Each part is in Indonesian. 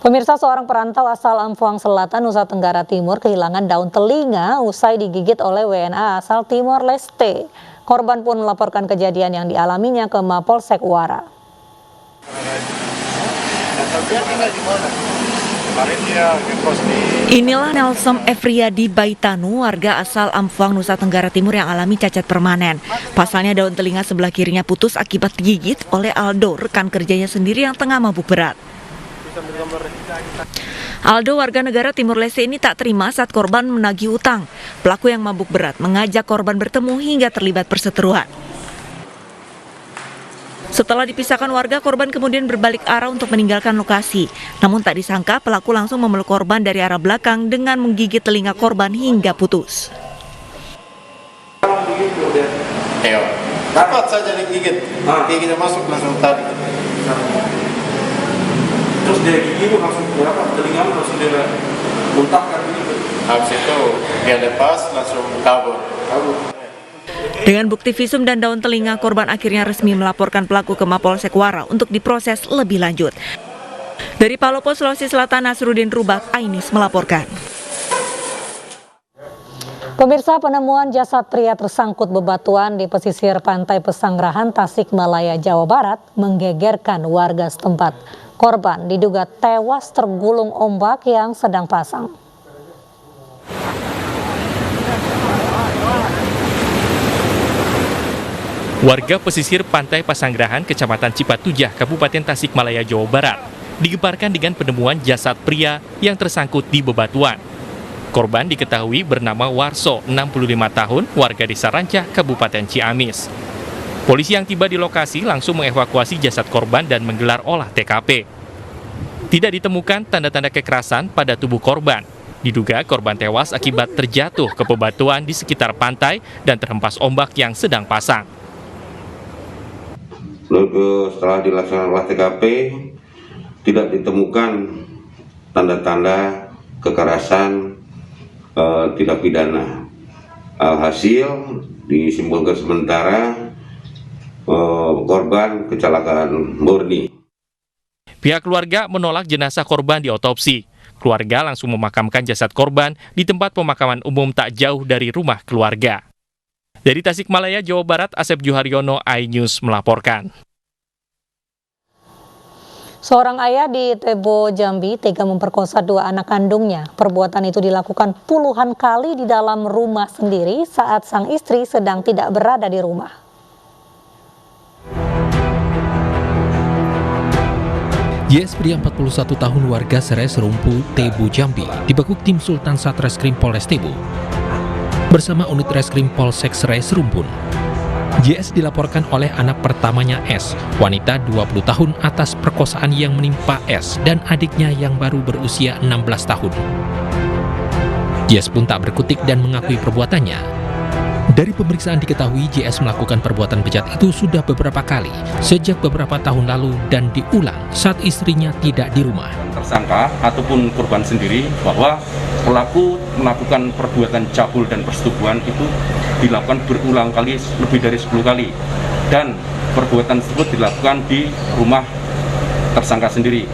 Pemirsa, seorang perantau asal Amfuang Selatan, Nusa Tenggara Timur kehilangan daun telinga usai digigit oleh WNA asal Timor Leste. Korban pun melaporkan kejadian yang dialaminya ke Mapolsek Wara. Inilah Nelson Efriadi Baitanu, warga asal Amfuang, Nusa Tenggara Timur yang alami cacat permanen. Pasalnya daun telinga sebelah kirinya putus akibat digigit oleh Aldo, rekan kerjanya sendiri yang tengah mabuk berat. Aldo, warga negara Timor Leste ini tak terima saat korban menagih utang. Pelaku yang mabuk berat mengajak korban bertemu hingga terlibat perseteruan. Setelah dipisahkan warga, korban kemudian berbalik arah untuk meninggalkan lokasi. Namun tak disangka pelaku langsung memeluk korban dari arah belakang dengan menggigit telinga korban hingga putus. Dapat saja digigit, gigitnya masuk langsung tarik. Terus dia gigi itu langsung berapa? Telinga langsung dia muntahkan gitu. Habis itu dia lepas langsung kabur. Dengan bukti visum dan daun telinga, korban akhirnya resmi melaporkan pelaku ke Mapolsek Wara untuk diproses lebih lanjut. Dari Palopo, Sulawesi Selatan, Nasruddin Rubak, Ainis melaporkan. Pemirsa, penemuan jasad pria tersangkut bebatuan di pesisir pantai Pesanggerahan, Tasikmalaya, Jawa Barat menggegerkan warga setempat. Korban diduga tewas tergulung ombak yang sedang pasang. Warga pesisir pantai Pesanggerahan, Kecamatan Cipatujah, Kabupaten Tasikmalaya, Jawa Barat, digemparkan dengan penemuan jasad pria yang tersangkut di bebatuan. Korban diketahui bernama Warso, 65 tahun, warga Desa Rancah, Kabupaten Ciamis. Polisi yang tiba di lokasi langsung mengevakuasi jasad korban dan menggelar olah TKP. Tidak ditemukan tanda-tanda kekerasan pada tubuh korban. Diduga korban tewas akibat terjatuh ke bebatuan di sekitar pantai dan terhempas ombak yang sedang pasang. Lalu setelah dilaksanakan olah TKP, tidak ditemukan tanda-tanda kekerasan tindak pidana. Alhasil disimpulkan sementara korban kecelakaan murni. Pihak keluarga menolak jenazah korban diotopsi. Keluarga langsung memakamkan jasad korban di tempat pemakaman umum tak jauh dari rumah keluarga. Dari Tasikmalaya, Jawa Barat, Asep Juharyono, iNews melaporkan. Seorang ayah di Tebo, Jambi tega memperkosa dua anak kandungnya. Perbuatan itu dilakukan puluhan kali di dalam rumah sendiri saat sang istri sedang tidak berada di rumah. JS pria 41 tahun warga Serai Serumpu, Tebo, Jambi dibekuk tim Sultan Satreskrim Polres Tebo bersama unit Reskrim Polsek Serai Serumpun. JS dilaporkan oleh anak pertamanya S, wanita 20 tahun atas perkosaan yang menimpa S dan adiknya yang baru berusia 16 tahun. JS pun tak berkutik dan mengakui perbuatannya. Dari pemeriksaan diketahui JS melakukan perbuatan bejat itu sudah beberapa kali sejak beberapa tahun lalu dan diulang saat istrinya tidak di rumah. Tersangka ataupun korban sendiri bahwa pelaku melakukan perbuatan cabul dan persetubuhan itu dilakukan berulang kali, lebih dari 10 kali, dan perbuatan tersebut dilakukan di rumah tersangka sendiri.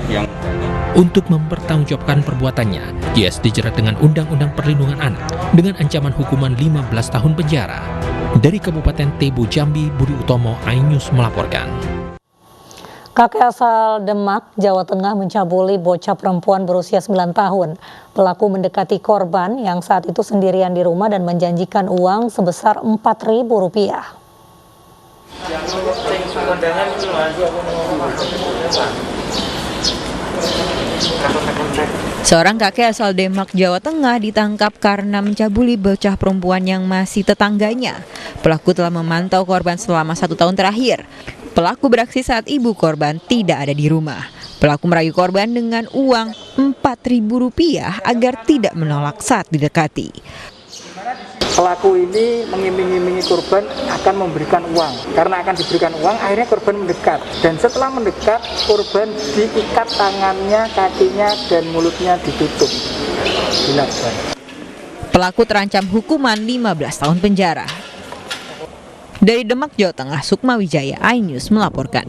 Untuk mempertanggungjawabkan perbuatannya, JS dijerat dengan Undang-Undang Perlindungan Anak dengan ancaman hukuman 15 tahun penjara. Dari Kabupaten Tebo, Jambi, Budi Utomo, iNews melaporkan. Kakek asal Demak, Jawa Tengah mencabuli bocah perempuan berusia 9 tahun. Pelaku mendekati korban yang saat itu sendirian di rumah dan menjanjikan uang sebesar Rp4.000. Seorang kakek asal Demak, Jawa Tengah ditangkap karena mencabuli bocah perempuan yang masih tetangganya. Pelaku telah memantau korban selama 1 tahun terakhir. Pelaku beraksi saat ibu korban tidak ada di rumah. Pelaku merayu korban dengan uang Rp4.000 agar tidak menolak saat didekati. Pelaku ini mengiming-imingi korban akan memberikan uang. Karena akan diberikan uang, akhirnya korban mendekat. Dan setelah mendekat, korban diikat tangannya, kakinya, dan mulutnya ditutup. Dilakukan. Pelaku terancam hukuman 15 tahun penjara. Dari Demak, Jawa Tengah, Sukma Wijaya, iNews melaporkan.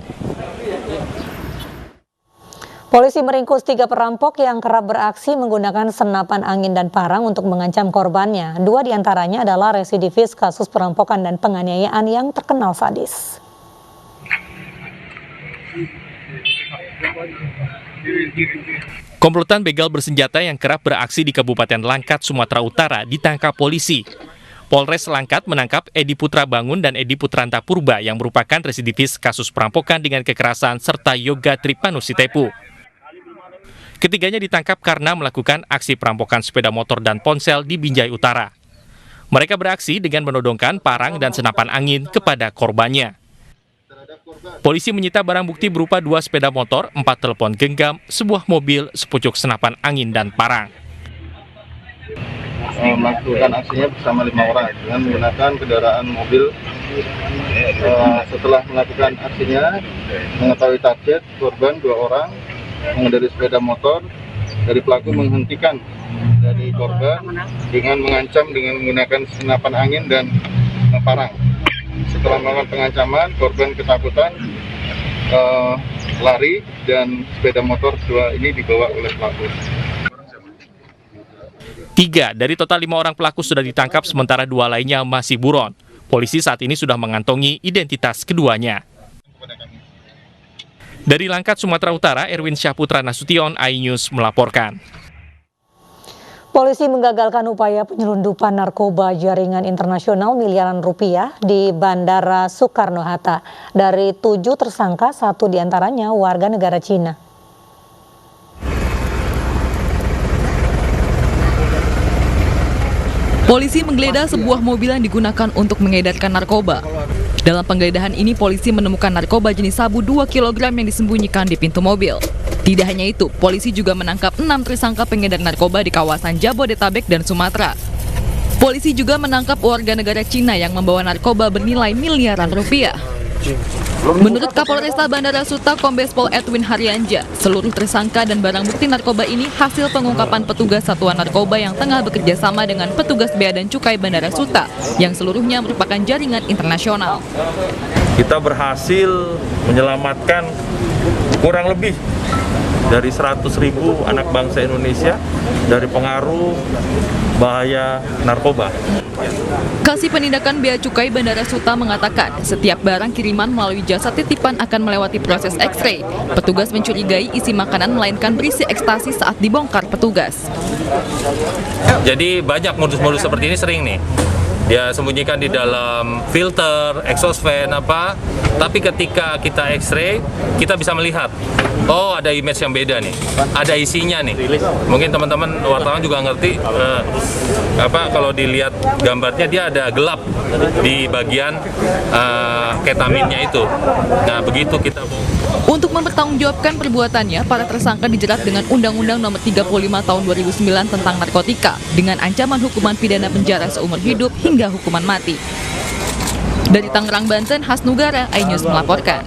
Polisi meringkus 3 perampok yang kerap beraksi menggunakan senapan angin dan parang untuk mengancam korbannya. 2 diantaranya adalah residivis kasus perampokan dan penganiayaan yang terkenal sadis. Komplotan begal bersenjata yang kerap beraksi di Kabupaten Langkat, Sumatera Utara ditangkap polisi. Polres Langkat menangkap Edi Putra Bangun dan Edi Putranta Purba yang merupakan residivis kasus perampokan dengan kekerasan serta Yoga Tripanusitepu. Ketiganya ditangkap karena melakukan aksi perampokan sepeda motor dan ponsel di Binjai Utara. Mereka beraksi dengan menodongkan parang dan senapan angin kepada korbannya. Polisi menyita barang bukti berupa 2 sepeda motor, 4 telepon genggam, sebuah mobil, sepucuk senapan angin dan parang. Melakukan aksinya bersama 5 orang dengan menggunakan kendaraan mobil. Setelah melakukan aksinya, mengetahui target korban 2 orang, mengendarai sepeda motor, dari pelaku menghentikan dari korban dengan mengancam dengan menggunakan senapan angin dan parang. Setelah melakukan pengancaman, korban ketakutan, lari, dan sepeda motor 2 ini dibawa oleh pelaku. 3 dari total 5 orang pelaku sudah ditangkap, sementara 2 lainnya masih buron. Polisi saat ini sudah mengantongi identitas keduanya. Dari Langkat, Sumatera Utara, Erwin Syahputra Nasution, iNews melaporkan. Polisi menggagalkan upaya penyelundupan narkoba jaringan internasional miliaran rupiah di Bandara Soekarno-Hatta. Dari 7 tersangka, 1 diantaranya warga negara Cina. Polisi menggeledah sebuah mobil yang digunakan untuk mengedarkan narkoba. Dalam penggeledahan ini, polisi menemukan narkoba jenis sabu 2 kg yang disembunyikan di pintu mobil. Tidak hanya itu, polisi juga menangkap 6 tersangka pengedar narkoba di kawasan Jabodetabek dan Sumatera. Polisi juga menangkap warga negara Cina yang membawa narkoba bernilai miliaran rupiah. Menurut Kapolresta Bandara Suta Kombes Pol Edwin Haryanja, seluruh tersangka dan barang bukti narkoba ini hasil pengungkapan petugas Satuan Narkoba yang tengah bekerja sama dengan petugas Bea dan Cukai Bandara Suta, yang seluruhnya merupakan jaringan internasional. Kita berhasil menyelamatkan kurang lebih dari 100.000 anak bangsa Indonesia dari pengaruh bahaya narkoba. Kasih Penindakan Bea Cukai Bandara Suta mengatakan setiap barang kiriman melalui jasa titipan akan melewati proses X-ray. Petugas mencurigai isi makanan melainkan berisi ekstasi saat dibongkar petugas. Jadi banyak modus-modus seperti ini sering nih. Dia sembunyikan di dalam filter, exhaust fan apa. Tapi ketika kita X-ray, kita bisa melihat, oh ada image yang beda nih, ada isinya nih. Mungkin teman-teman wartawan juga ngerti, kalau dilihat gambarnya dia ada gelap di bagian ketaminnya itu. Nah begitu kita. Untuk mempertanggungjawabkan perbuatannya, para tersangka dijerat dengan Undang-Undang Nomor 35 Tahun 2009 tentang narkotika dengan ancaman hukuman pidana penjara seumur hidup hingga hukuman mati. Dari Tangerang, Banten, Hasnugara, iNews melaporkan.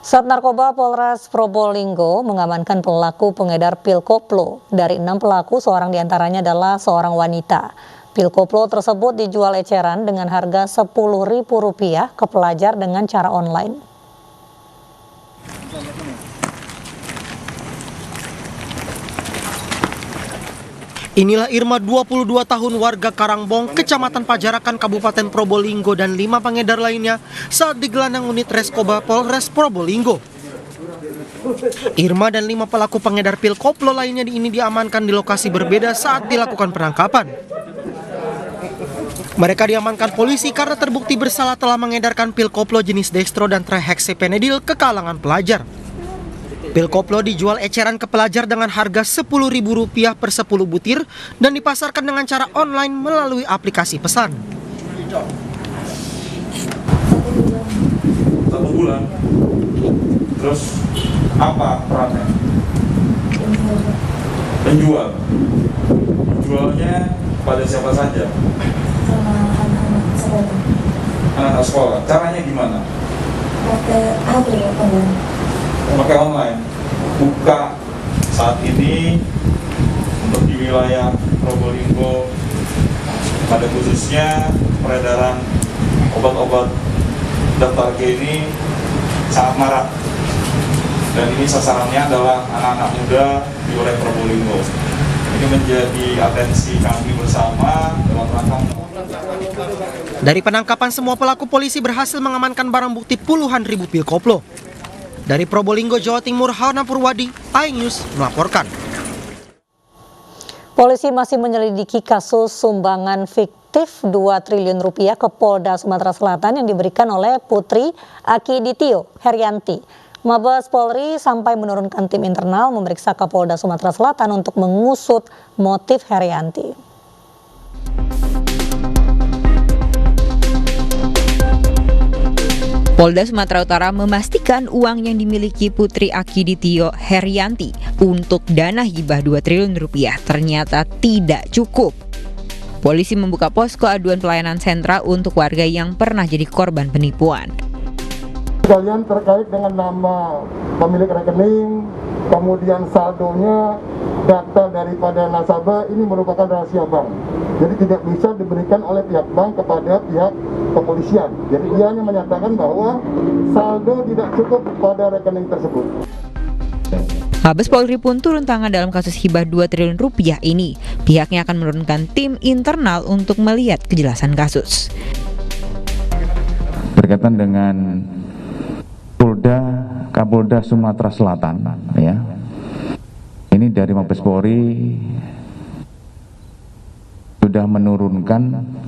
Sat Narkoba Polres Probolinggo mengamankan pelaku pengedar pil koplo. Dari 6 pelaku, seorang diantaranya adalah seorang wanita. Pil koplo tersebut dijual eceran dengan harga Rp10.000 ke pelajar dengan cara online. Inilah Irma, 22 tahun, warga Karangbong, Kecamatan Pajarakan, Kabupaten Probolinggo, dan 5 pengedar lainnya saat digelandang unit Reskoba Polres Probolinggo. Irma dan 5 pelaku pengedar pil koplo lainnya ini diamankan di lokasi berbeda saat dilakukan penangkapan. Mereka diamankan polisi karena terbukti bersalah telah mengedarkan pil koplo jenis dextro dan trihexyphenidyl ke kalangan pelajar. Pil koplo dijual eceran ke pelajar dengan harga Rp10.000 per 10 butir dan dipasarkan dengan cara online melalui aplikasi pesan. 1 bulan. Terus apa perannya? Penjual. Jualnya pada siapa saja? Anak-anak sekolah. Caranya gimana? Pakai online. Buka saat ini untuk di wilayah Probolinggo, pada khususnya peredaran obat-obat daftar G ini sangat marak. dan ini sasarannya adalah anak-anak muda di wilayah Probolinggo. Ini menjadi atensi kami bersama dalam rangka. Dari penangkapan semua pelaku, polisi berhasil mengamankan barang bukti puluhan ribu pil koplo. Dari Probolinggo, Jawa Timur, Hana Purwadi, iNews melaporkan. Polisi masih menyelidiki kasus sumbangan fiktif 2 triliun rupiah ke Polda Sumatera Selatan yang diberikan oleh Putri Akiditio Herianti. Mabes Polri sampai menurunkan tim internal memeriksa Kapolda Sumatera Selatan untuk mengusut motif Herianti. Polda Sumatera Utara memastikan uang yang dimiliki Putri Akiditio Herianti untuk dana hibah 2 triliun rupiah ternyata tidak cukup. Polisi membuka posko aduan pelayanan sentra untuk warga yang pernah jadi korban penipuan. Kalian terkait dengan nama pemilik rekening, kemudian saldonya, data daripada nasabah, ini merupakan rahasia bank. Jadi tidak bisa diberikan oleh pihak bank kepada pihak kepolisian. Jadi dia hanya menyatakan bahwa saldo tidak cukup pada rekening tersebut. Mabes Polri pun turun tangan dalam kasus hibah 2 triliun rupiah ini. Pihaknya akan menurunkan tim internal untuk melihat kejelasan kasus. Berkaitan dengan Kapolda Sumatera Selatan, ya. Ini dari Mabes Polri sudah menurunkan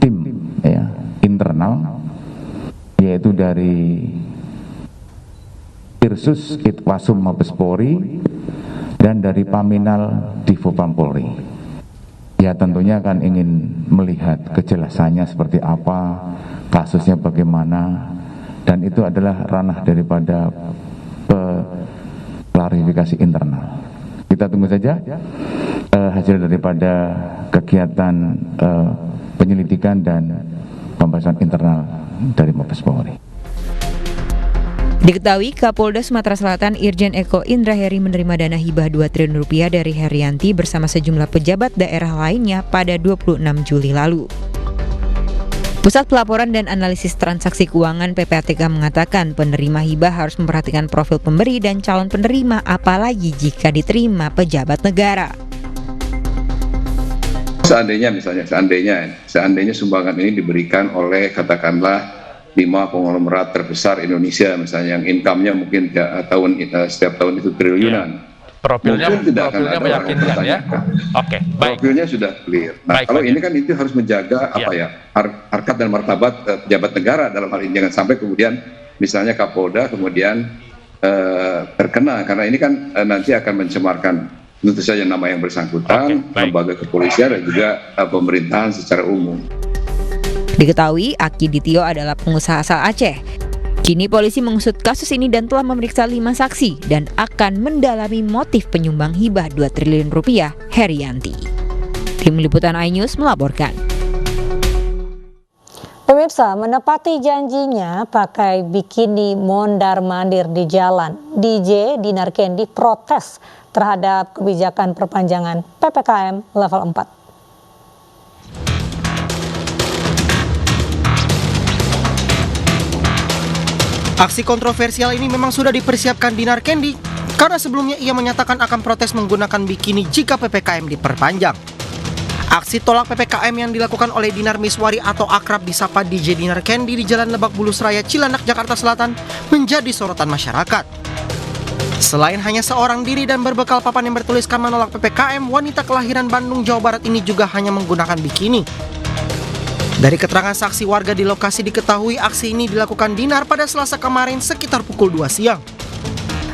tim, ya, internal, yaitu dari Irsus Itwasum Mabes Polri dan dari Paminal Divopam Polri. Ya, tentunya kan ingin melihat kejelasannya seperti apa, kasusnya bagaimana, dan itu adalah ranah daripada klarifikasi internal. Kita tunggu saja hasil daripada kegiatan penyelidikan dan pembahasan internal dari Mabes Polri. Diketahui Kapolda Sumatera Selatan Irjen Eko Indra Heri menerima dana hibah 2 triliun rupiah dari Herianti bersama sejumlah pejabat daerah lainnya pada 26 Juli lalu. Pusat Pelaporan dan Analisis Transaksi Keuangan PPATK mengatakan penerima hibah harus memperhatikan profil pemberi dan calon penerima, apalagi jika diterima pejabat negara. Seandainya sumbangan ini diberikan oleh katakanlah 5 konglomerat terbesar Indonesia, misalnya yang income-nya mungkin setiap tahun itu triliunan. Profilnya meyakinkan ya. Oke, baik. Profilnya sudah clear. Nah, baik, kalau ini kan itu harus menjaga harkat dan martabat pejabat negara dalam hal ini, jangan sampai kemudian misalnya Kapolda kemudian terkena, karena ini kan nanti akan mencemarkan tentu saja nama yang bersangkutan, lembaga kepolisian dan juga pemerintahan secara umum. Diketahui Akiditio adalah pengusaha asal Aceh. Kini polisi mengusut kasus ini dan telah memeriksa 5 saksi dan akan mendalami motif penyumbang hibah 2 triliun rupiah Herianti. Tim Liputan iNews melaporkan. Pemirsa, menepati janjinya pakai bikini mondar-mandir di jalan, DJ Dinar Kendi protes terhadap kebijakan perpanjangan PPKM level 4. Aksi kontroversial ini memang sudah dipersiapkan Dinar Kendi karena sebelumnya ia menyatakan akan protes menggunakan bikini jika PPKM diperpanjang. Aksi tolak PPKM yang dilakukan oleh Dinar Miswari atau akrab disapa DJ Dinar Kendi di Jalan Lebak Bulus Raya, Cilandak, Jakarta Selatan menjadi sorotan masyarakat. Selain hanya seorang diri dan berbekal papan yang bertuliskan menolak PPKM, wanita kelahiran Bandung, Jawa Barat ini juga hanya menggunakan bikini. Dari keterangan saksi warga di lokasi diketahui aksi ini dilakukan Dinar pada Selasa kemarin sekitar pukul 2 siang.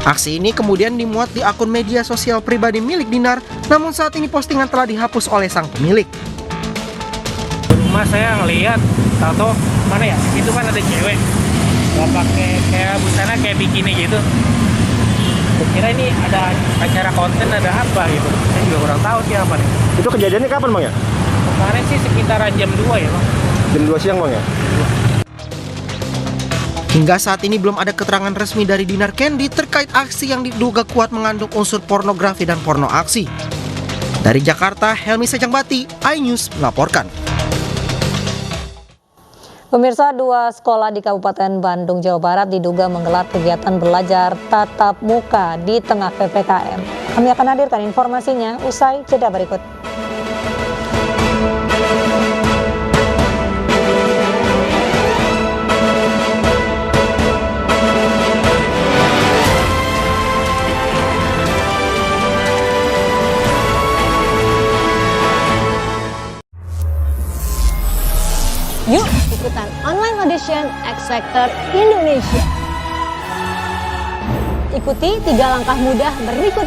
Aksi ini kemudian dimuat di akun media sosial pribadi milik Dinar, namun saat ini postingan telah dihapus oleh sang pemilik. Rumah saya ngelihat, tahu mana ya, itu kan ada cewek, nggak pakai kayak busana kayak bikini gitu. Kira ini ada acara konten, ada apa gitu. Saya juga kurang tahu sih apa nih. Itu kejadiannya kapan Bang ya? Kemarin sih sekitaran jam 2 ya Bang. Jam 2 siang Bang ya? Hingga saat ini belum ada keterangan resmi dari Dinar Kendi terkait aksi yang diduga kuat mengandung unsur pornografi dan porno aksi. Dari Jakarta, Helmi Sejangbati, iNews melaporkan. Pemirsa, 2 sekolah di Kabupaten Bandung, Jawa Barat diduga menggelar kegiatan belajar tatap muka di tengah PPKM. Kami akan hadirkan informasinya usai jeda berikut. Yuk ikutan online audition X Factor Indonesia. Ikuti 3 langkah mudah berikut